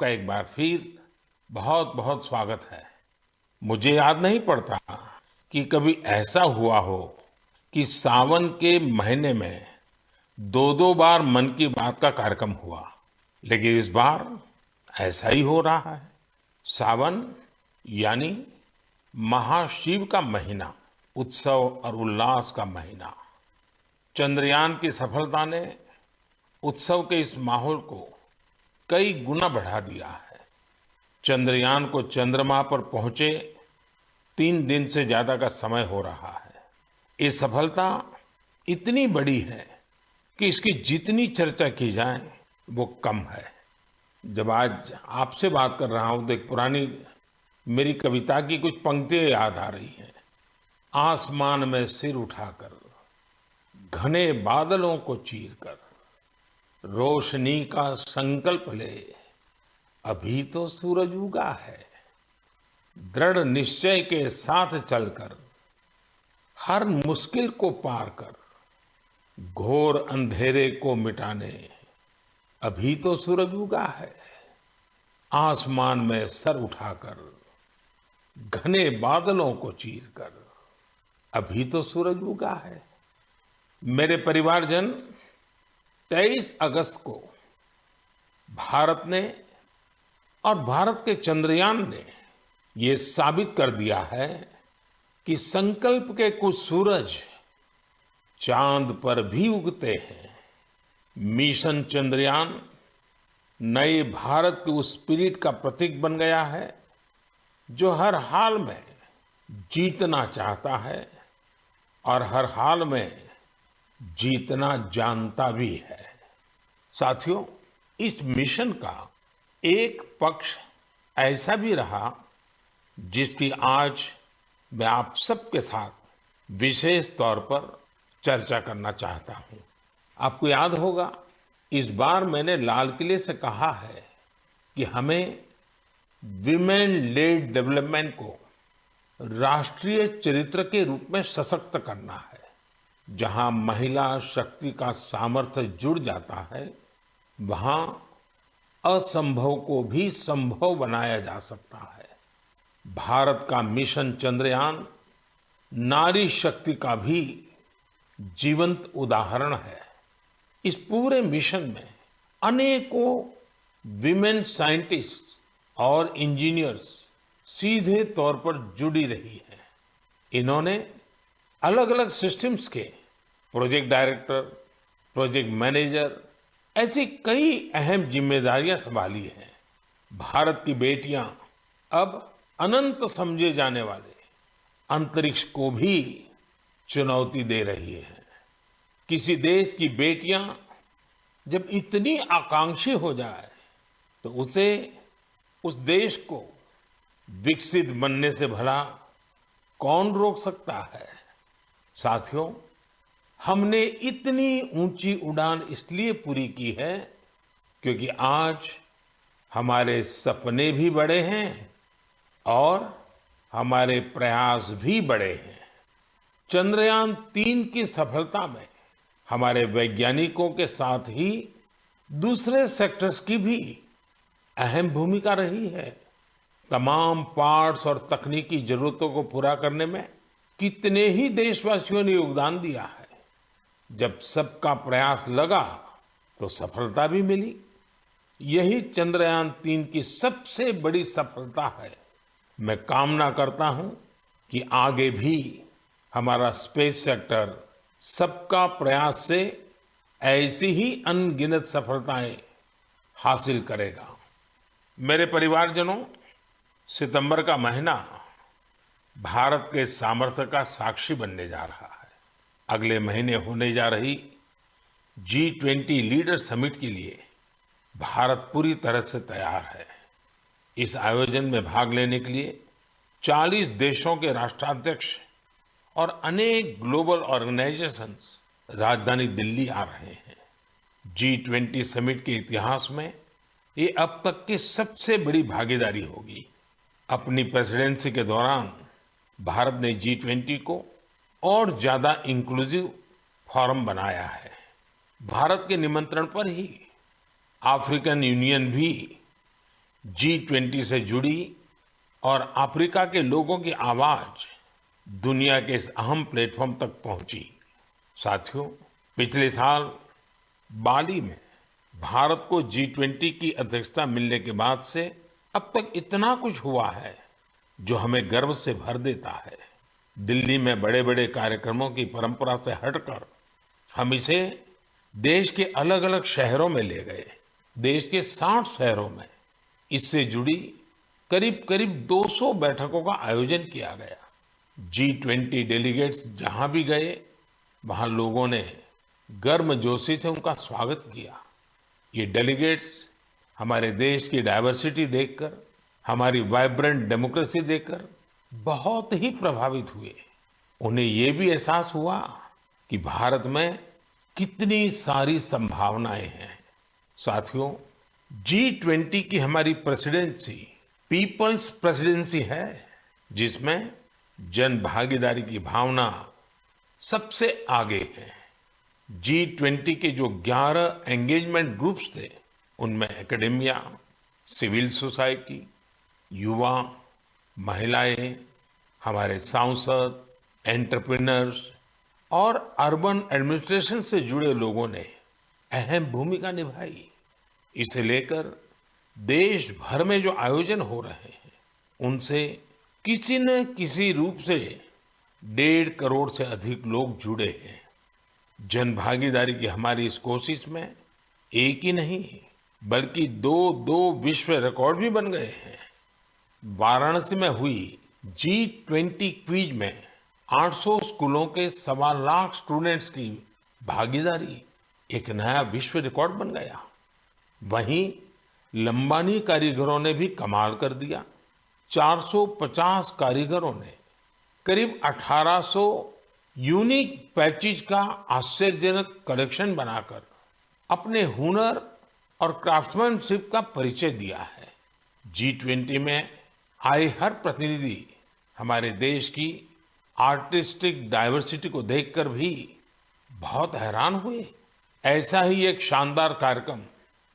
आपका एक बार फिर बहुत बहुत स्वागत है। मुझे याद नहीं पड़ता कि कभी ऐसा हुआ हो कि सावन के महीने में दो दो बार मन की बात का कार्यक्रम हुआ, लेकिन इस बार ऐसा ही हो रहा है। सावन यानी महाशिव का महीना, उत्सव और उल्लास का महीना। चंद्रयान की सफलता ने उत्सव के इस माहौल को कई गुना बढ़ा दिया है। चंद्रयान को चंद्रमा पर पहुंचे 3 दिन से ज्यादा का समय हो रहा है। ये सफलता इतनी बड़ी है कि इसकी जितनी चर्चा की जाए वो कम है। जब आज आपसे बात कर रहा हूं तो एक पुरानी मेरी कविता की कुछ पंक्तियां याद आ रही हैं। आसमान में सिर उठाकर, घने बादलों को चीरकर, रोशनी का संकल्प ले, अभी तो सूरज उगा है। दृढ़ निश्चय के साथ चलकर, हर मुश्किल को पार कर, घोर अंधेरे को मिटाने, अभी तो सूरज उगा है। आसमान में सर उठाकर, घने बादलों को चीरकर, अभी तो सूरज उगा है। मेरे परिवारजन, 23 अगस्त को भारत ने और भारत के चंद्रयान ने ये साबित कर दिया है कि संकल्प के कुछ सूरज चांद पर भी उगते हैं। मिशन चंद्रयान नए भारत के उस स्पिरिट का प्रतीक बन गया है जो हर हाल में जीतना चाहता है और हर हाल में जीतना जानता भी है। साथियों, इस मिशन का एक पक्ष ऐसा भी रहा जिसकी आज मैं आप सबके साथ विशेष तौर पर चर्चा करना चाहता हूं। आपको याद होगा, इस बार मैंने लाल किले से कहा है कि हमें विमेन लेड डेवलपमेंट को राष्ट्रीय चरित्र के रूप में सशक्त करना है। जहां महिला शक्ति का सामर्थ्य जुड़ जाता है, वहां असंभव को भी संभव बनाया जा सकता है। भारत का मिशन चंद्रयान नारी शक्ति का भी जीवंत उदाहरण है। इस पूरे मिशन में अनेकों विमेन साइंटिस्ट और इंजीनियर्स सीधे तौर पर जुड़ी रही हैं। इन्होंने अलग अलग सिस्टम्स के प्रोजेक्ट डायरेक्टर, प्रोजेक्ट मैनेजर, ऐसी कई अहम जिम्मेदारियां संभाली हैं। भारत की बेटियां अब अनंत समझे जाने वाले अंतरिक्ष को भी चुनौती दे रही है। किसी देश की बेटियां जब इतनी आकांक्षी हो जाए तो उसे, उस देश को विकसित बनने से भला कौन रोक सकता है। साथियों, हमने इतनी ऊंची उड़ान इसलिए पूरी की है क्योंकि आज हमारे सपने भी बड़े हैं और हमारे प्रयास भी बड़े हैं। चंद्रयान-3 की सफलता में हमारे वैज्ञानिकों के साथ ही दूसरे सेक्टर्स की भी अहम भूमिका रही है। तमाम पार्ट्स और तकनीकी जरूरतों को पूरा करने में कितने ही देशवासियों ने योगदान दिया है। जब सबका प्रयास लगा तो सफलता भी मिली। यही चंद्रयान-3 की सबसे बड़ी सफलता है। मैं कामना करता हूं कि आगे भी हमारा स्पेस सेक्टर सबका प्रयास से ऐसी ही अनगिनत सफलताएं हासिल करेगा। मेरे परिवारजनों, सितंबर का महीना भारत के सामर्थ्य का साक्षी बनने जा रहा है। अगले महीने होने जा रही G20 लीडर समिट के लिए भारत पूरी तरह से तैयार है। इस आयोजन में भाग लेने के लिए 40 देशों के राष्ट्राध्यक्ष और अनेक ग्लोबल ऑर्गेनाइजेशंस राजधानी दिल्ली आ रहे हैं। G20 समिट के इतिहास में ये अब तक की सबसे बड़ी भागीदारी होगी। अपनी प्रेसिडेंसी के दौरान भारत ने G20 को और ज्यादा इंक्लूसिव फोरम बनाया है। भारत के निमंत्रण पर ही अफ्रीकन यूनियन भी G20 से जुड़ी और अफ्रीका के लोगों की आवाज दुनिया के इस अहम प्लेटफॉर्म तक पहुंची। साथियों, पिछले साल बाली में भारत को G20 की अध्यक्षता मिलने के बाद से अब तक इतना कुछ हुआ है जो हमें गर्व से भर देता है। दिल्ली में बड़े बड़े कार्यक्रमों की परंपरा से हटकर हम इसे देश के अलग अलग शहरों में ले गए। देश के 60 शहरों में इससे जुड़ी करीब करीब 200 बैठकों का आयोजन किया गया। G20 डेलीगेट्स जहां भी गए वहां लोगों ने गर्मजोशी से उनका स्वागत किया। ये डेलीगेट्स हमारे देश की डाइवर्सिटी देखकर, हमारी वाइब्रेंट डेमोक्रेसी देखकर बहुत ही प्रभावित हुए। उन्हें ये भी एहसास हुआ कि भारत में कितनी सारी संभावनाएं हैं। साथियों, G20 की हमारी प्रेसिडेंसी पीपल्स प्रेसिडेंसी है, जिसमें जन भागीदारी की भावना सबसे आगे है। G20 के जो 11 एंगेजमेंट ग्रुप्स थे, उनमें एकेडेमिया, सिविल सोसाइटी, युवा, महिलाएं, हमारे सांसद, एंटरप्रेन्योर्स और अर्बन एडमिनिस्ट्रेशन से जुड़े लोगों ने अहम भूमिका निभाई। इसे लेकर देश भर में जो आयोजन हो रहे हैं, उनसे किसी न किसी रूप से 1.5 करोड़ से अधिक लोग जुड़े हैं। जन भागीदारी की हमारी इस कोशिश में एक ही नहीं बल्कि दो विश्व रिकॉर्ड भी बन गए हैं। वाराणसी में हुई G20 क्विज में 800 स्कूलों के 1.25 लाख स्टूडेंट्स की भागीदारी एक नया विश्व रिकॉर्ड बन गया। वहीं लंबानी कारीगरों ने भी कमाल कर दिया। 450 कारीगरों ने करीब 1800 यूनिक पैचेज का आश्चर्यजनक कलेक्शन बनाकर अपने हुनर और क्राफ्ट्समैनशिप का परिचय दिया है। G20 में आए हर प्रतिनिधि हमारे देश की आर्टिस्टिक डाइवर्सिटी को देखकर भी बहुत हैरान हुए। ऐसा ही एक शानदार कार्यक्रम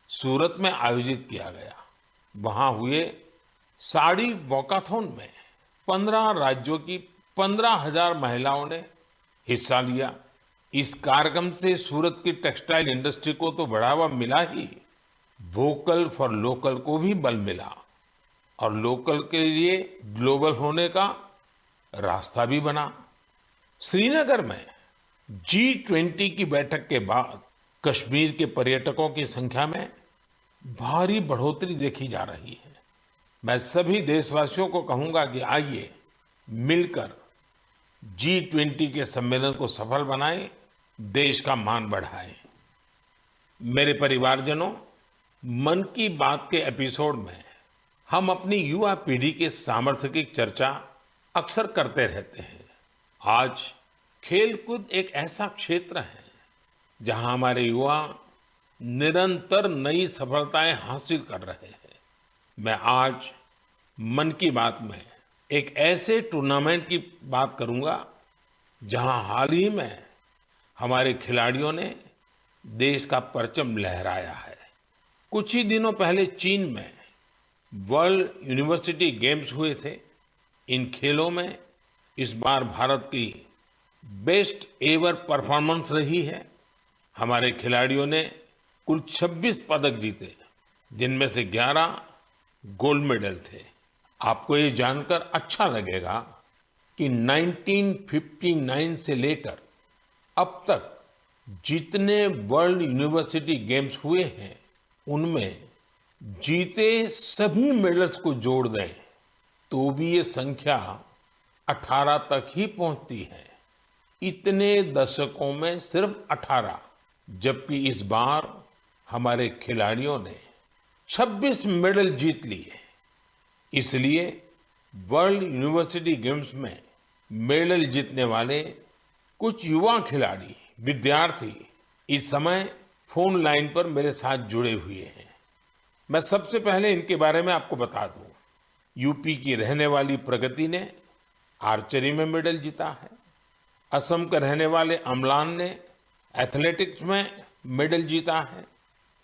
सूरत में आयोजित किया गया। वहां हुए साड़ी वॉकाथॉन में 15 राज्यों की 15,000 महिलाओं ने हिस्सा लिया। इस कार्यक्रम से सूरत की टेक्सटाइल इंडस्ट्री को तो बढ़ावा मिला ही, वोकल फॉर लोकल को भी बल मिला और लोकल के लिए ग्लोबल होने का रास्ता भी बना। श्रीनगर में G20 की बैठक के बाद कश्मीर के पर्यटकों की संख्या में भारी बढ़ोतरी देखी जा रही है। मैं सभी देशवासियों को कहूंगा कि आइए मिलकर G20 के सम्मेलन को सफल बनाएं, देश का मान बढ़ाएं। मेरे परिवारजनों, मन की बात के एपिसोड में हम अपनी युवा पीढ़ी के सामर्थ्य की चर्चा अक्सर करते रहते हैं। आज खेलकूद एक ऐसा क्षेत्र है जहां हमारे युवा निरंतर नई सफलताएं हासिल कर रहे हैं। मैं आज मन की बात में एक ऐसे टूर्नामेंट की बात करूंगा जहां हाल ही में हमारे खिलाड़ियों ने देश का परचम लहराया है। कुछ ही दिनों पहले चीन में वर्ल्ड यूनिवर्सिटी गेम्स हुए थे। इन खेलों में इस बार भारत की बेस्ट एवर परफॉर्मेंस रही है। हमारे खिलाड़ियों ने कुल 26 पदक जीते, जिनमें से 11 गोल्ड मेडल थे। आपको ये जानकर अच्छा लगेगा कि 1959 से लेकर अब तक जितने वर्ल्ड यूनिवर्सिटी गेम्स हुए हैं, उनमें जीते सभी मेडल्स को जोड़ दें तो भी ये संख्या 18 तक ही पहुंचती है। इतने दशकों में सिर्फ 18, जबकि इस बार हमारे खिलाड़ियों ने 26 मेडल जीत लिए। इसलिए वर्ल्ड यूनिवर्सिटी गेम्स में मेडल जीतने वाले कुछ युवा खिलाड़ी, विद्यार्थी इस समय फोन लाइन पर मेरे साथ जुड़े हुए हैं। मैं सबसे पहले इनके बारे में आपको बता दूं। यूपी की रहने वाली प्रगति ने आर्चरी में मेडल जीता है। असम के रहने वाले अम्लान ने एथलेटिक्स में मेडल जीता है।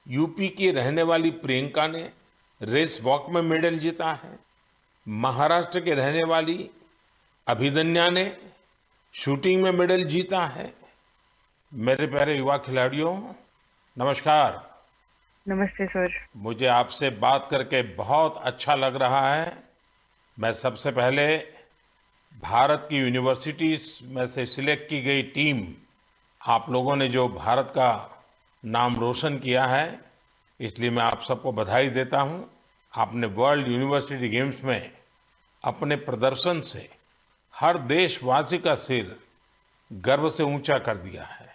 यूपी की रहने वाली प्रियंका ने रेस वॉक में मेडल जीता है। महाराष्ट्र के रहने वाली अभिदन्या ने शूटिंग में मेडल जीता है। मेरे प्यारे युवा खिलाड़ियों, नमस्कार। नमस्ते सर। मुझे आपसे बात करके बहुत अच्छा लग रहा है। मैं सबसे पहले भारत की यूनिवर्सिटीज में से सिलेक्ट की गई टीम, आप लोगों ने जो भारत का नाम रोशन किया है, इसलिए मैं आप सबको बधाई देता हूं। आपने वर्ल्ड यूनिवर्सिटी गेम्स में अपने प्रदर्शन से हर देशवासी का सिर गर्व से ऊंचा कर दिया है।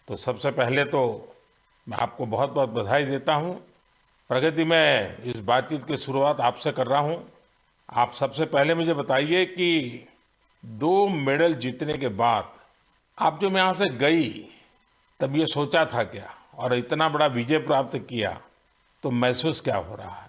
तो सबसे पहले तो मैं आपको बहुत बहुत बधाई देता हूं। प्रगति, मैं इस बातचीत की शुरुआत आपसे कर रहा हूं। आप सबसे पहले मुझे बताइए कि 2 मेडल जीतने के बाद आप जब यहाँ से गई, तब ये सोचा था क्या, और इतना बड़ा विजय प्राप्त किया तो महसूस क्या हो रहा है?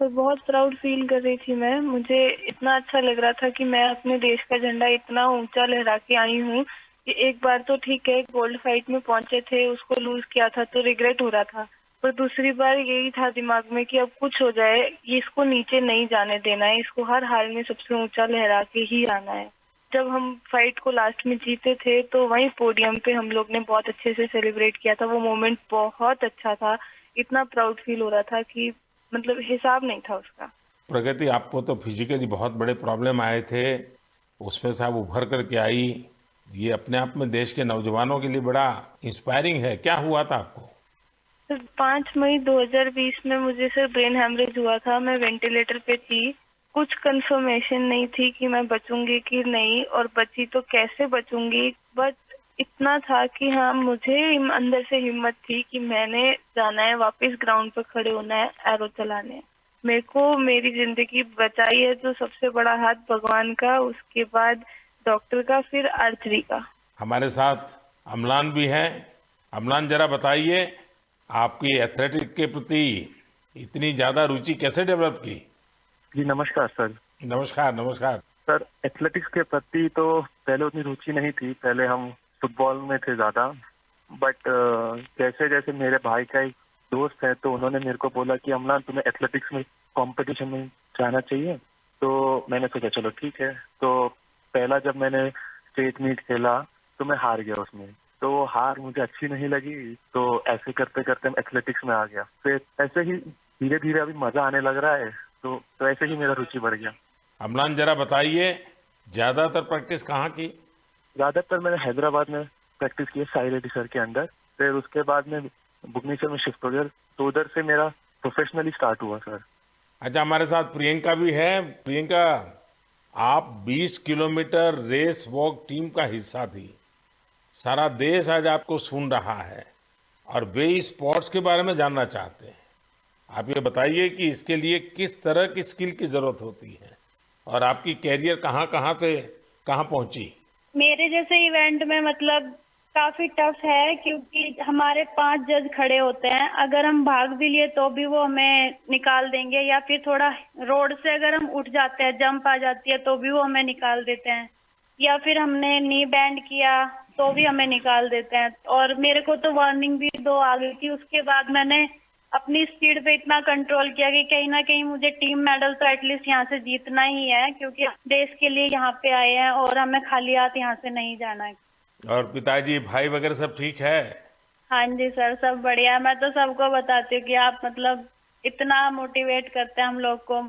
तो बहुत प्राउड फील कर रही थी मैं। मुझे इतना अच्छा लग रहा था कि मैं अपने देश का झंडा इतना ऊंचा लहरा के आई हूँ कि एक बार तो ठीक है गोल्ड फाइट में पहुंचे थे, उसको लूज किया था तो रिग्रेट हो रहा था, पर दूसरी बार यही था दिमाग में कि अब कुछ हो जाए, ये इसको नीचे नहीं जाने देना है, इसको हर हाल में सबसे ऊंचा लहरा के ही आना है। जब हम फाइट को लास्ट में जीते थे तो वहीं पोडियम पे हम लोग ने बहुत अच्छे से सेलिब्रेट किया था। वो मोमेंट बहुत अच्छा था। इतना प्राउड फील हो रहा था कि मतलब हिसाब नहीं था उसका। प्रगति, आपको तो फिजिकली बहुत बड़े प्रॉब्लम आए थे, उसमें से आप उभर करके आई। ये अपने आप में देश के नौजवानों के लिए बड़ा इंस्पायरिंग है। क्या हुआ था आपको? सर 5 मई 2020 में मुझे सर ब्रेन हैमरेज हुआ था। मैं वेंटिलेटर पे थी। कुछ कंफर्मेशन नहीं थी कि मैं बचूंगी कि नहीं, और बची तो कैसे बचूंगी, बट इतना था कि हाँ, मुझे अंदर से हिम्मत थी कि मैंने जाना है, वापस ग्राउंड पे खड़े होना है, एरो चलाने हैं। मेरे को मेरी जिंदगी बचाई है तो सबसे बड़ा हाथ भगवान का, उसके बाद डॉक्टर का, फिर आर्चरी का। हमारे साथ अम्लान भी है। अम्लान, जरा बताइए, आपकी एथलेटिक के प्रति इतनी ज्यादा रुचि कैसे डेवलप की? जी नमस्कार सर। नमस्कार, नमस्कार। सर एथलेटिक्स के प्रति तो पहले उतनी रुचि नहीं थी, पहले हम फुटबॉल में थे ज़्यादा। बट जैसे जैसे मेरे भाई का एक दोस्त है तो उन्होंने मेरे को बोला कि अम्लान तुम्हें एथलेटिक्स में कंपटीशन में जाना चाहिए। तो मैंने सोचा चलो ठीक है। तो पहला जब मैंने स्टेट मीट खेला तो मैं हार गया उसमें। तो वो हार मुझे अच्छी नहीं लगी, तो ऐसे करते करते मैं एथलेटिक्स में आ गया। फिर ऐसे ही धीरे धीरे अभी मजा आने लग रहा है, तो ऐसे ही मेरा रुचि बढ़ गया। अम्लान, जरा बताइए, ज्यादातर प्रैक्टिस कहाँ की? ज्यादातर मैंने हैदराबाद में प्रैक्टिस की है, साई रेड्डी सर के अंडर। फिर उसके बाद में भुवनेश्वर में शिफ्ट हो गया, तो उधर से मेरा प्रोफेशनली स्टार्ट हुआ सर। अच्छा, हमारे साथ प्रियंका भी है। प्रियंका, आप 20 किलोमीटर रेस वॉक टीम का हिस्सा थी। सारा देश आज आपको सुन रहा है और वे इस स्पोर्ट्स के बारे में जानना चाहते हैं। आप ये बताइए कि इसके लिए किस तरह की स्किल की जरूरत होती है और आपकी कैरियर कहाँ कहाँ से कहाँ पहुंची? मेरे जैसे इवेंट में मतलब काफी टफ है, क्योंकि हमारे 5 जज खड़े होते हैं। अगर हम भाग भी लिए तो भी वो हमें निकाल देंगे, या फिर थोड़ा रोड से अगर हम उठ जाते हैं, जंप आ जाती है तो भी वो हमें निकाल देते हैं, या फिर हमने नी बैंड किया तो भी हमें निकाल देते हैं। और मेरे को तो वार्निंग भी 2 आ गई थी। उसके बाद मैंने अपनी स्पीड पे इतना कंट्रोल किया कि कहीं ना कहीं मुझे टीम मेडल तो एटलीस्ट यहाँ से जीतना ही है, क्योंकि देश के लिए यहाँ पे आए हैं और हमें खाली हाथ यहाँ से नहीं जाना है। और पिताजी, भाई वगैरह सब ठीक है? हाँ जी सर, सब बढ़िया है। मैं तो सबको बताती हूँ कि आप मतलब इतना मोटिवेट करते हैं हम लोग को।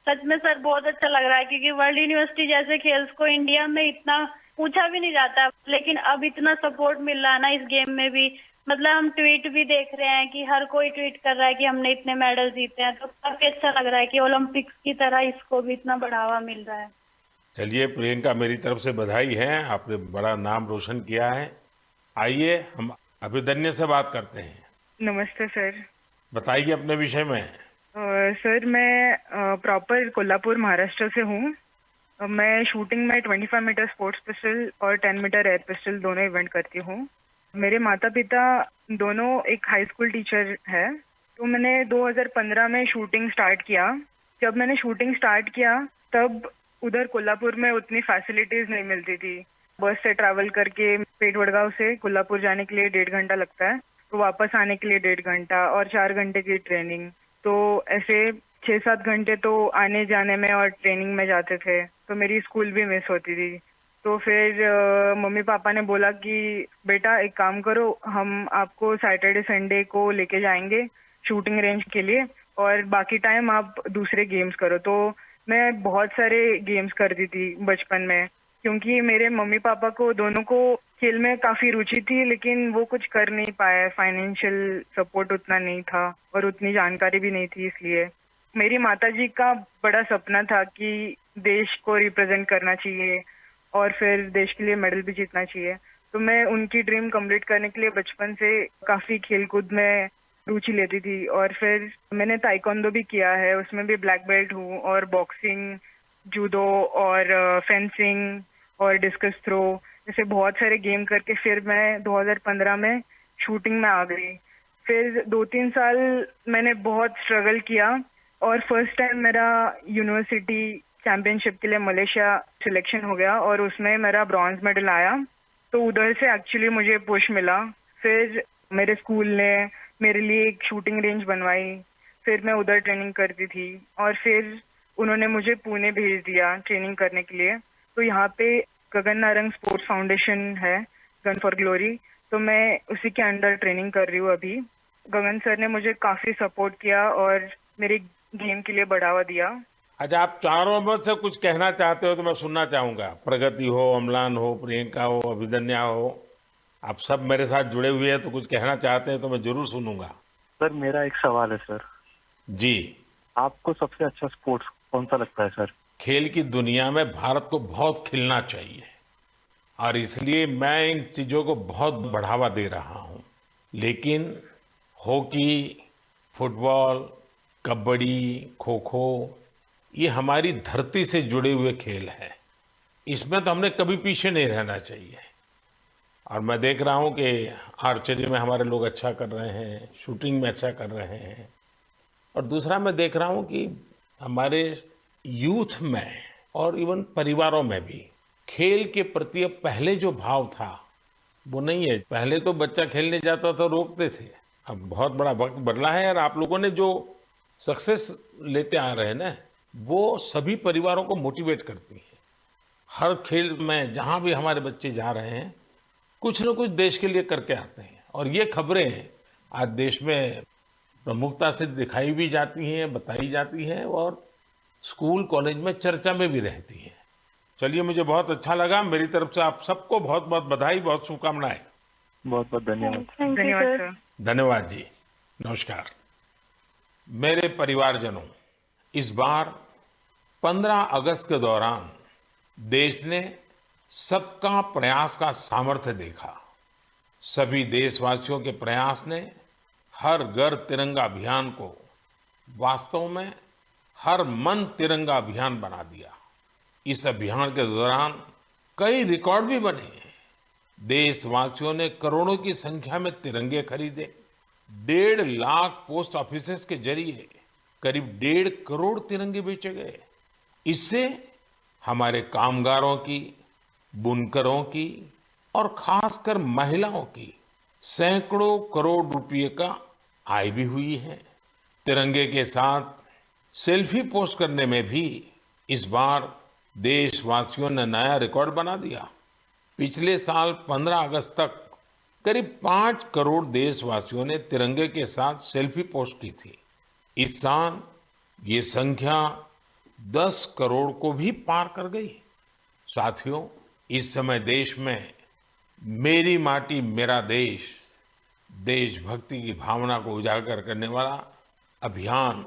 सच में सर बहुत अच्छा लग रहा है, क्योंकि वर्ल्ड यूनिवर्सिटी जैसे खेल्स को इंडिया में इतना पूछा भी नहीं जाता, लेकिन अब इतना सपोर्ट मिल रहा है ना इस गेम में भी। मतलब हम ट्वीट भी देख रहे हैं कि हर कोई ट्वीट कर रहा है कि हमने इतने मेडल जीते हैं, तो काफी अच्छा लग रहा है कि ओलंपिक्स की तरह इसको भी इतना बढ़ावा मिल रहा है। चलिए प्रियंका, मेरी तरफ से बधाई है, आपने बड़ा नाम रोशन किया है। आइए हम अभिदन्य से बात करते हैं। नमस्ते सर। बताइए अपने विषय में। सर मैं प्रॉपर कोल्हापुर महाराष्ट्र से हूँ। मैं शूटिंग में 25 मीटर स्पोर्ट्स पिस्टल और 10 मीटर एयर पिस्टल दोनों इवेंट करती हूँ। मेरे माता पिता दोनों एक हाई स्कूल टीचर है। तो मैंने 2015 में शूटिंग स्टार्ट किया। जब मैंने शूटिंग स्टार्ट किया तब उधर कोल्हापुर में उतनी फैसिलिटीज नहीं मिलती थी। बस से ट्रैवल करके पेट वडगांव से कोल्हापुर जाने के लिए 1.5 घंटा लगता है, तो वापस आने के लिए 1.5 घंटा और 4 घंटे की ट्रेनिंग। तो ऐसे 6-7 घंटे तो आने जाने में और ट्रेनिंग में जाते थे, तो मेरी स्कूल भी मिस होती थी। तो फिर मम्मी पापा ने बोला कि बेटा एक काम करो, हम आपको सैटरडे संडे को लेके जाएंगे शूटिंग रेंज के लिए और बाकी टाइम आप दूसरे गेम्स करो। तो मैं बहुत सारे गेम्स करती थी बचपन में, क्योंकि मेरे मम्मी पापा को दोनों को खेल में काफी रुचि थी, लेकिन वो कुछ कर नहीं पाए, फाइनेंशियल सपोर्ट उतना नहीं था और उतनी जानकारी भी नहीं थी। इसलिए मेरी माताजी का बड़ा सपना था कि देश को रिप्रेजेंट करना चाहिए और फिर देश के लिए मेडल भी जीतना चाहिए। तो मैं उनकी ड्रीम कंप्लीट करने के लिए बचपन से काफी खेलकूद में रुचि लेती थी और फिर मैंने ताइक्वांडो भी किया है, उसमें भी ब्लैक बेल्ट हूँ और बॉक्सिंग, जूडो और फेंसिंग और डिस्कस थ्रो जैसे बहुत सारे गेम करके फिर मैं 2015 में शूटिंग में आ गई। फिर 2-3 साल मैंने बहुत स्ट्रगल किया और फर्स्ट टाइम मेरा यूनिवर्सिटी चैंपियनशिप के लिए मलेशिया सिलेक्शन हो गया और उसमें मेरा ब्रॉन्ज मेडल आया। तो उधर से एक्चुअली मुझे पुश मिला। फिर मेरे स्कूल ने मेरे लिए एक शूटिंग रेंज बनवाई, फिर मैं उधर ट्रेनिंग करती थी और फिर उन्होंने मुझे पुणे भेज दिया ट्रेनिंग करने के लिए। तो यहाँ पे गगन नारंग स्पोर्ट्स फाउंडेशन है, गन फॉर ग्लोरी, तो मैं उसी के अंडर ट्रेनिंग कर रही हूँ अभी। गगन सर ने मुझे काफी सपोर्ट किया और मेरे गेम के लिए बढ़ावा दिया। अच्छा, आप चारों में से कुछ कहना चाहते हो तो मैं सुनना चाहूंगा। प्रगति हो, अम्लान हो, प्रियंका हो, अभिदन्या हो, आप सब मेरे साथ जुड़े हुए हैं तो कुछ कहना चाहते हैं तो मैं जरूर सुनूंगा। सर मेरा एक सवाल है सर, जी। आपको सबसे अच्छा स्पोर्ट्स कौन सा लगता है सर? खेल की दुनिया में भारत को बहुत खिलना चाहिए और इसलिए मैं इन चीजों को बहुत बढ़ावा दे रहा हूं। लेकिन हॉकी, फुटबॉल, कबड्डी, खो खो ये हमारी धरती से जुड़े हुए खेल हैं। इसमें तो हमने कभी पीछे नहीं रहना चाहिए। और मैं देख रहा हूं कि आर्चरी में हमारे लोग अच्छा कर रहे हैं, शूटिंग में अच्छा कर रहे हैं। और दूसरा मैं देख रहा हूं कि हमारे यूथ में और इवन परिवारों में भी खेल के प्रति अब पहले जो भाव था वो नहीं है। पहले तो बच्चा खेलने जाता था रोकते थे, अब बहुत बड़ा वक्त बदला है और आप लोगों ने जो सक्सेस लेते आ रहे हैं ना, वो सभी परिवारों को मोटिवेट करती है। हर खेल में जहां भी हमारे बच्चे जा रहे हैं कुछ न कुछ देश के लिए करके आते हैं और ये खबरें आज देश में प्रमुखता से दिखाई भी जाती हैं, बताई जाती हैं और स्कूल कॉलेज में चर्चा में भी रहती हैं। चलिए, मुझे बहुत अच्छा लगा। मेरी तरफ से आप सबको बहुत बहुत बधाई, बहुत शुभकामनाएं। बहुत बहुत धन्यवाद। थैंक यू धन्यवाद सर। सर। धन्यवाद जी। नमस्कार। मेरे परिवारजनों, इस बार 15 अगस्त के दौरान देश ने सबका प्रयास का सामर्थ्य देखा। सभी देशवासियों के प्रयास ने हर घर तिरंगा अभियान को वास्तव में हर मन तिरंगा अभियान बना दिया। इस अभियान के दौरान कई रिकॉर्ड भी बने। देशवासियों ने करोड़ों की संख्या में तिरंगे खरीदे। 1.5 लाख पोस्ट ऑफिसेस के जरिए करीब 1.5 करोड़ तिरंगे बेचे गए। इससे हमारे कामगारों की, बुनकरों की और खासकर महिलाओं की सैकड़ों करोड़ रुपए का आय भी हुई है। तिरंगे के साथ सेल्फी पोस्ट करने में भी इस बार देशवासियों ने नया रिकॉर्ड बना दिया। पिछले साल 15 अगस्त तक करीब 5 करोड़ देशवासियों ने तिरंगे के साथ सेल्फी पोस्ट की थी। इस साल ये संख्या 10 करोड़ को भी पार कर गई। साथियों, इस समय देश में मेरी माटी मेरा देश, देशभक्ति की भावना को उजागर करने वाला अभियान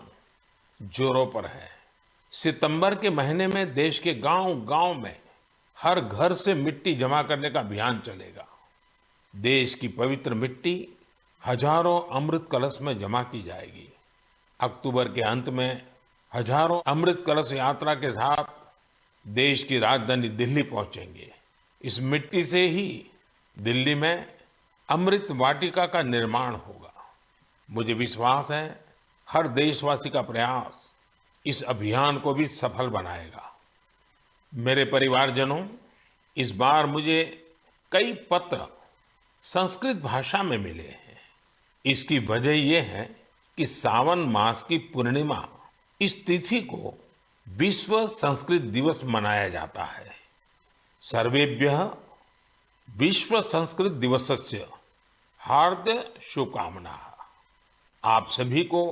जोरों पर है। सितंबर के महीने में देश के गांव-गांव में हर घर से मिट्टी जमा करने का अभियान चलेगा। देश की पवित्र मिट्टी हजारों अमृत कलश में जमा की जाएगी। अक्टूबर के अंत में हजारों अमृत कलश यात्रा के साथ देश की राजधानी दिल्ली पहुंचेंगे। इस मिट्टी से ही दिल्ली में अमृत वाटिका का निर्माण होगा। मुझे विश्वास है हर देशवासी का प्रयास इस अभियान को भी सफल बनाएगा। मेरे परिवारजनों, इस बार मुझे कई पत्र संस्कृत भाषा में मिले हैं। इसकी वजह यह है कि सावन मास की पूर्णिमा इस तिथि को विश्व संस्कृत दिवस मनाया जाता है। सर्वेभ्यः विश्व संस्कृत दिवसस्य हार्दिक शुभकामनाः। आप सभी को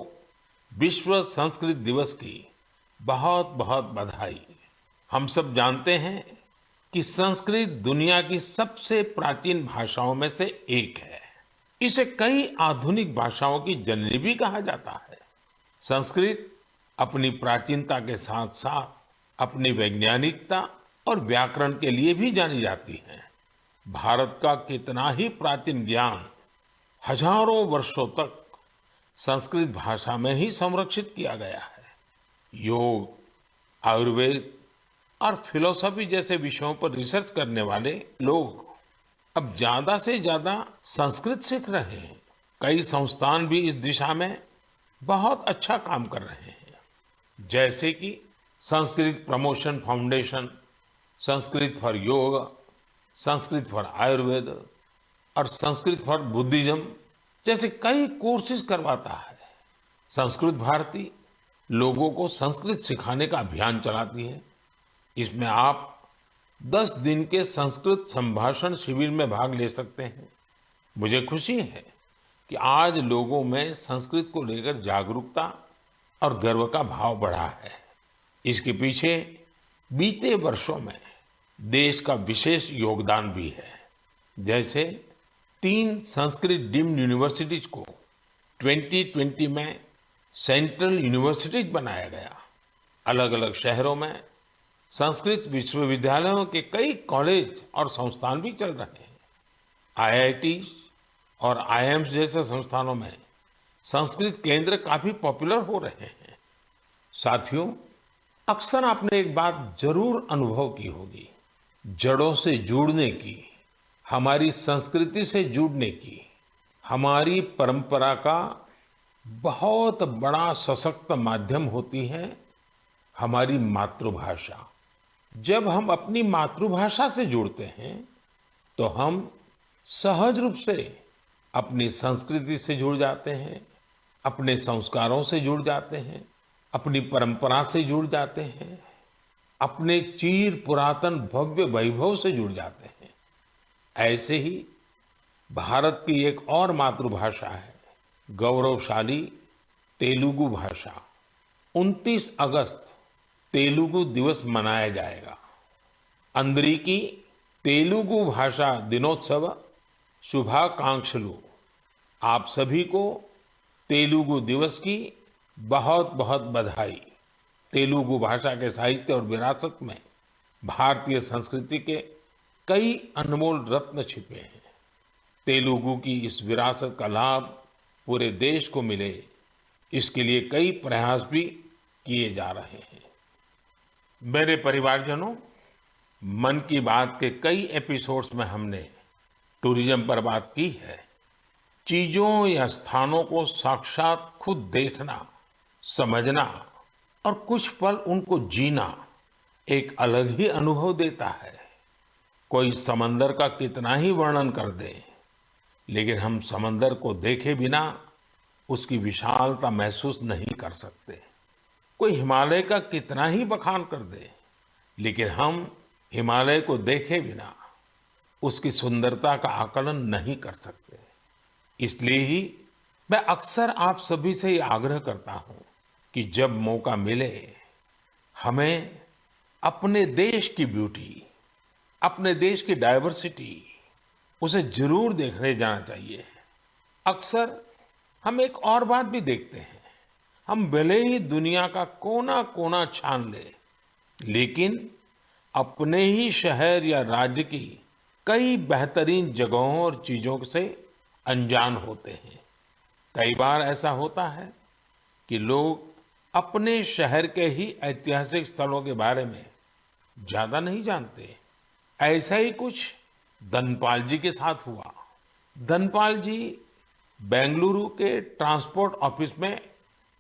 विश्व संस्कृत दिवस की बहुत बहुत बधाई। हम सब जानते हैं कि संस्कृत दुनिया की सबसे प्राचीन भाषाओं में से एक है। इसे कई आधुनिक भाषाओं की जननी भी कहा जाता है। संस्कृत अपनी प्राचीनता के साथ साथ अपनी वैज्ञानिकता और व्याकरण के लिए भी जानी जाती है। भारत का कितना ही प्राचीन ज्ञान हजारों वर्षों तक संस्कृत भाषा में ही संरक्षित किया गया है। योग, आयुर्वेद और फिलॉसफी जैसे विषयों पर रिसर्च करने वाले लोग अब ज्यादा से ज्यादा संस्कृत सीख रहे हैं। कई संस्थान भी इस दिशा में बहुत अच्छा काम कर रहे हैं, जैसे कि Sanskrit promotion foundation, Sanskrit for योग, संस्कृत फॉर आयुर्वेद और संस्कृत फॉर बुद्धिज्म जैसे कई कोर्सेज करवाता है। संस्कृत भारती लोगों को संस्कृत सिखाने का अभियान चलाती है। इसमें आप 10 दिन के संस्कृत संभाषण शिविर में भाग ले सकते हैं। मुझे खुशी है कि आज लोगों में संस्कृत को लेकर जागरूकता और गर्व का भाव बढ़ा है। इसके पीछे बीते वर्षों में देश का विशेष योगदान भी है। जैसे 3 संस्कृत डीम्ड यूनिवर्सिटीज को 2020 में सेंट्रल यूनिवर्सिटीज बनाया गया। अलग अलग शहरों में संस्कृत विश्वविद्यालयों के कई कॉलेज और संस्थान भी चल रहे हैं। आईआईटीज और आईआईएम्स जैसे संस्थानों में संस्कृत केंद्र काफी पॉपुलर हो रहे हैं। साथियों, अक्सर आपने एक बात जरूर अनुभव की होगी, जड़ों से जुड़ने की, हमारी संस्कृति से जुड़ने की। हमारी परंपरा का बहुत बड़ा सशक्त माध्यम होती है हमारी मातृभाषा। जब हम अपनी मातृभाषा से जुड़ते हैं तो हम सहज रूप से अपनी संस्कृति से जुड़ जाते हैं, अपने संस्कारों से जुड़ जाते हैं, अपनी परंपरा से जुड़ जाते हैं, अपने चीर पुरातन भव्य वैभव से जुड़ जाते हैं। ऐसे ही भारत की एक और मातृभाषा है, गौरवशाली तेलुगु भाषा। 29 अगस्त तेलुगु दिवस मनाया जाएगा। अंदरिकी तेलुगु भाषा दिनोत्सव शुभाकांक्षलु। आप सभी को तेलुगु दिवस की बहुत बहुत बधाई। तेलुगु भाषा के साहित्य और विरासत में भारतीय संस्कृति के कई अनमोल रत्न छिपे हैं। तेलुगु की इस विरासत का लाभ पूरे देश को मिले, इसके लिए कई प्रयास भी किए जा रहे हैं। मेरे परिवारजनों, मन की बात के कई एपिसोड्स में हमने टूरिज्म पर बात की है। चीजों या स्थानों को साक्षात खुद देखना, समझना और कुछ पल उनको जीना एक अलग ही अनुभव देता है। कोई समंदर का कितना ही वर्णन कर दे, लेकिन हम समंदर को देखे बिना उसकी विशालता महसूस नहीं कर सकते। कोई हिमालय का कितना ही बखान कर दे, लेकिन हम हिमालय को देखे बिना उसकी सुंदरता का आकलन नहीं कर सकते। इसलिए ही मैं अक्सर आप सभी से ये आग्रह करता हूं कि जब मौका मिले हमें अपने देश की ब्यूटी, अपने देश की डाइवर्सिटी, उसे जरूर देखने जाना चाहिए। अक्सर हम एक और बात भी देखते हैं, हम भले ही दुनिया का कोना कोना छान ले, लेकिन अपने ही शहर या राज्य की कई बेहतरीन जगहों और चीजों से अनजान होते हैं। कई बार ऐसा होता है कि लोग अपने शहर के ही ऐतिहासिक स्थलों के बारे में ज्यादा नहीं जानते। ऐसा ही कुछ धनपाल जी के साथ हुआ। धनपाल जी बेंगलुरु के ट्रांसपोर्ट ऑफिस में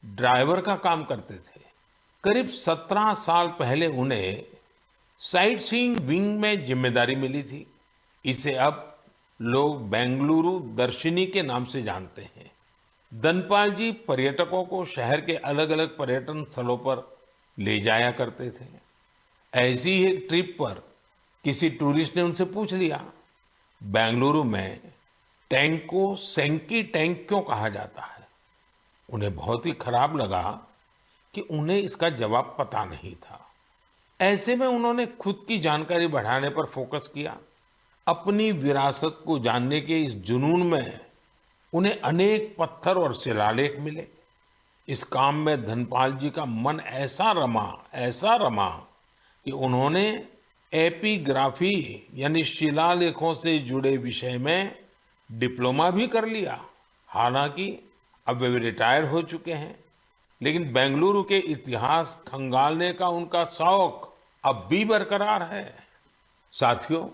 ड्राइवर का काम करते थे। करीब 17 साल पहले उन्हें साइट सीइंग विंग में जिम्मेदारी मिली थी। इसे अब लोग बेंगलुरु दर्शिनी के नाम से जानते हैं। धनपाल जी पर्यटकों को शहर के अलग-अलग पर्यटन स्थलों पर ले जाया करते थे। ऐसी ही एक ट्रिप पर किसी टूरिस्ट ने उनसे पूछ लिया, बेंगलुरु में टैंक को सेंकी टैंक क्यों कहा जाता है? उन्हें बहुत ही खराब लगा कि उन्हें इसका जवाब पता नहीं था। ऐसे में उन्होंने खुद की जानकारी बढ़ाने पर फोकस किया। अपनी विरासत को जानने के इस जुनून में उन्हें अनेक पत्थर और शिलालेख मिले। इस काम में धनपाल जी का मन ऐसा रमा कि उन्होंने एपिग्राफी यानी शिलालेखों से जुड़े विषय में डिप्लोमा भी कर लिया। हालांकि अब वे रिटायर्ड हो चुके हैं, लेकिन बेंगलुरु के इतिहास खंगालने का उनका शौक अब भी बरकरार है। साथियों,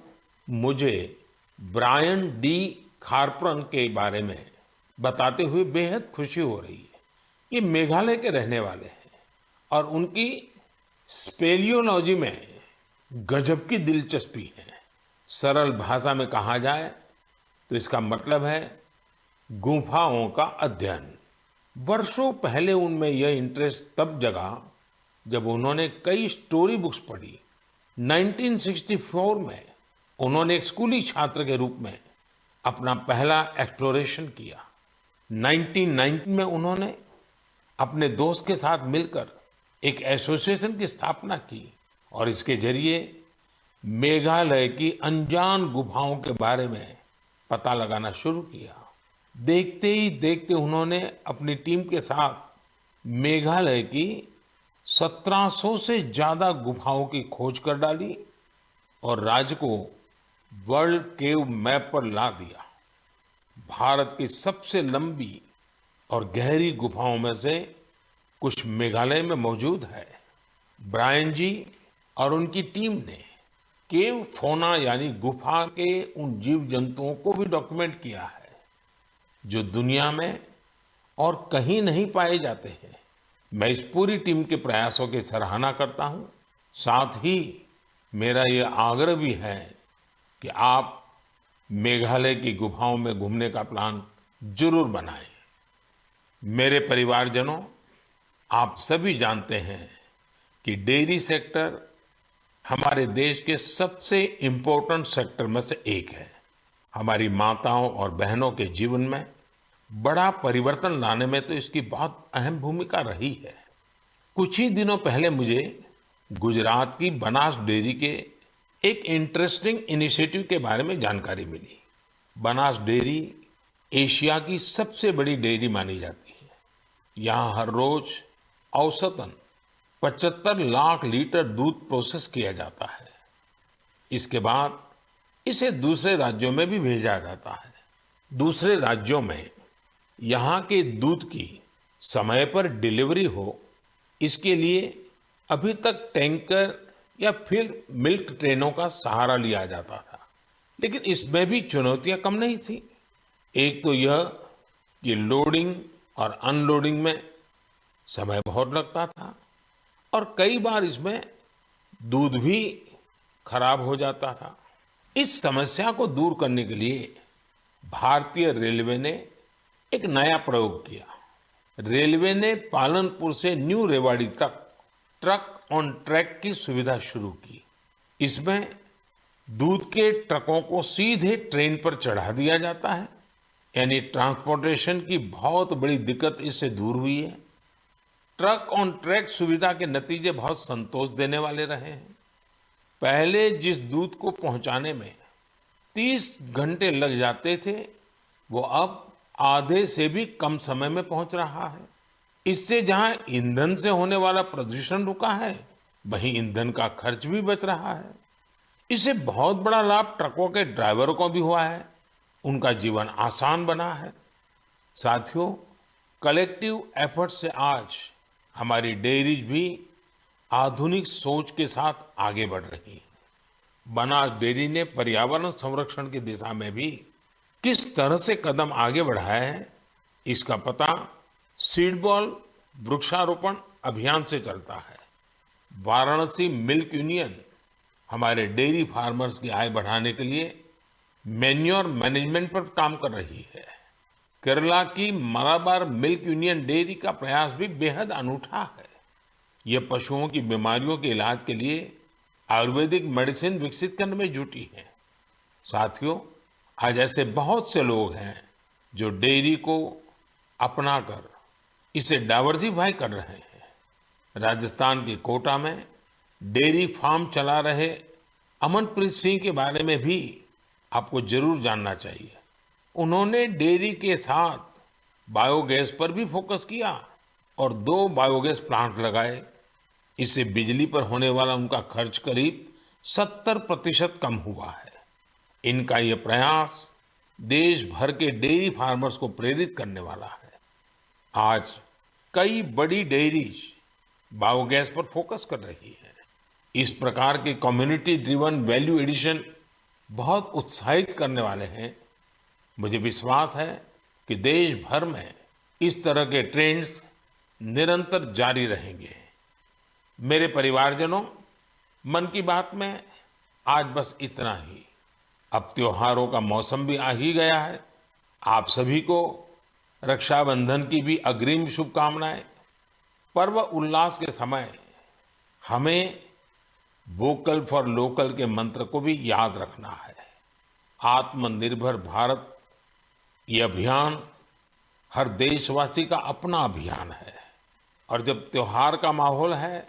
मुझे ब्रायन डी खारप्रन के बारे में बताते हुए बेहद खुशी हो रही है। ये मेघालय के रहने वाले हैं और उनकी स्पेलियोलॉजी में गजब की दिलचस्पी है। सरल भाषा में कहा जाए तो इसका मतलब है गुफाओं का अध्ययन। वर्षों पहले उनमें यह इंटरेस्ट तब जगा जब उन्होंने कई स्टोरी बुक्स पढ़ी। 1964 में उन्होंने एक स्कूली छात्र के रूप में अपना पहला एक्सप्लोरेशन किया। 1990 में उन्होंने अपने दोस्त के साथ मिलकर एक एसोसिएशन की स्थापना की और इसके जरिए मेघालय की अनजान गुफाओं के बारे में पता लगाना शुरू किया। देखते ही देखते उन्होंने अपनी टीम के साथ मेघालय की 1700 से ज्यादा गुफाओं की खोज कर डाली और राज्य को वर्ल्ड केव मैप पर ला दिया। भारत की सबसे लंबी और गहरी गुफाओं में से कुछ मेघालय में मौजूद है। ब्रायन जी और उनकी टीम ने केव फौना यानी गुफा के उन जीव जंतुओं को भी डॉक्यूमेंट किया है जो दुनिया में और कहीं नहीं पाए जाते हैं। मैं इस पूरी टीम के प्रयासों की सराहना करता हूं। साथ ही मेरा ये आग्रह भी है कि आप मेघालय की गुफाओं में घूमने का प्लान जरूर बनाएं। मेरे परिवारजनों, आप सभी जानते हैं कि डेयरी सेक्टर हमारे देश के सबसे इम्पोर्टेंट सेक्टर में से एक है। हमारी माताओं और बहनों के जीवन में बड़ा परिवर्तन लाने में तो इसकी बहुत अहम भूमिका रही है। कुछ ही दिनों पहले मुझे गुजरात की बनास डेयरी के एक इंटरेस्टिंग इनिशिएटिव के बारे में जानकारी मिली। बनास डेयरी एशिया की सबसे बड़ी डेयरी मानी जाती है। यहाँ हर रोज औसतन 75 लाख लीटर दूध प्रोसेस किया जाता है। इसके बाद इसे दूसरे राज्यों में भी भेजा जाता है। दूसरे राज्यों में यहाँ के दूध की समय पर डिलीवरी हो, इसके लिए अभी तक टैंकर या फिर मिल्क ट्रेनों का सहारा लिया जाता था, लेकिन इसमें भी चुनौतियां कम नहीं थी। एक तो यह कि लोडिंग और अनलोडिंग में समय बहुत लगता था और कई बार इसमें दूध भी खराब हो जाता था। इस समस्या को दूर करने के लिए भारतीय रेलवे ने एक नया प्रयोग किया। रेलवे ने पालनपुर से न्यू रेवाड़ी तक ट्रक ऑन ट्रैक की सुविधा शुरू की। इसमें दूध के ट्रकों को सीधे ट्रेन पर चढ़ा दिया जाता है, यानी ट्रांसपोर्टेशन की बहुत बड़ी दिक्कत इससे दूर हुई है। ट्रक ऑन ट्रैक सुविधा के नतीजे बहुत संतोष देने वाले रहे हैं। पहले जिस दूध को पहुंचाने में 30 घंटे लग जाते थे, वो अब आधे से भी कम समय में पहुंच रहा है। इससे जहां ईंधन से होने वाला प्रदूषण रुका है, वहीं ईंधन का खर्च भी बच रहा है। इससे बहुत बड़ा लाभ ट्रकों के ड्राइवरों को भी हुआ है। उनका जीवन आसान बना है। साथियों, कलेक्टिव एफर्ट से आज हमारी डेयरीज भी आधुनिक सोच के साथ आगे बढ़ रही है। बनास डेयरी ने पर्यावरण संरक्षण की दिशा में भी किस तरह से कदम आगे बढ़ाया है, इसका पता सीडबॉल वृक्षारोपण अभियान से चलता है। वाराणसी मिल्क यूनियन हमारे डेयरी फार्मर्स की आय बढ़ाने के लिए मैन्योर मैनेजमेंट पर काम कर रही है। केरला की मलाबार मिल्क यूनियन डेयरी का प्रयास भी बेहद अनूठा है। ये पशुओं की बीमारियों के इलाज के लिए आयुर्वेदिक मेडिसिन विकसित करने में जुटी है। साथियों, आज ऐसे बहुत से लोग हैं जो डेयरी को अपनाकर इसे डाइवर्सिफाई कर रहे हैं। राजस्थान के कोटा में डेयरी फार्म चला रहे अमनप्रीत सिंह के बारे में भी आपको जरूर जानना चाहिए। उन्होंने डेयरी के साथ बायोगैस पर भी फोकस किया और 2 बायोगैस प्लांट लगाए। इससे बिजली पर होने वाला उनका खर्च करीब 70% कम हुआ है। इनका ये प्रयास देश भर के डेयरी फार्मर्स को प्रेरित करने वाला है। आज कई बड़ी डेयरीज बायोगैस पर फोकस कर रही है। इस प्रकार के कम्युनिटी ड्रिवन वैल्यू एडिशन बहुत उत्साहित करने वाले हैं। मुझे विश्वास है कि देश भर में इस तरह के ट्रेंड्स निरंतर जारी रहेंगे। मेरे परिवारजनों, मन की बात में आज बस इतना ही। अब त्योहारों का मौसम भी आ ही गया है। आप सभी को रक्षाबंधन की भी अग्रिम शुभकामनाएं। पर्व उल्लास के समय हमें वोकल फॉर लोकल के मंत्र को भी याद रखना है। आत्मनिर्भर भारत ये अभियान हर देशवासी का अपना अभियान है और जब त्योहार का माहौल है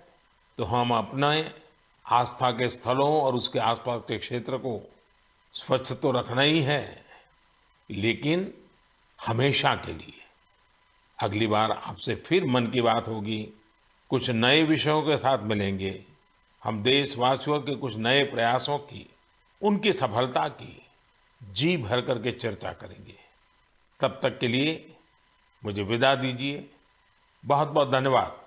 तो हम अपने आस्था के स्थलों और उसके आसपास के क्षेत्र को स्वच्छ तो रखना ही है, लेकिन हमेशा के लिए। अगली बार आपसे फिर मन की बात होगी, कुछ नए विषयों के साथ मिलेंगे। हम देशवासियों के कुछ नए प्रयासों की, उनकी सफलता की जी भर करके चर्चा करेंगे। तब तक के लिए मुझे विदा दीजिए। बहुत बहुत धन्यवाद।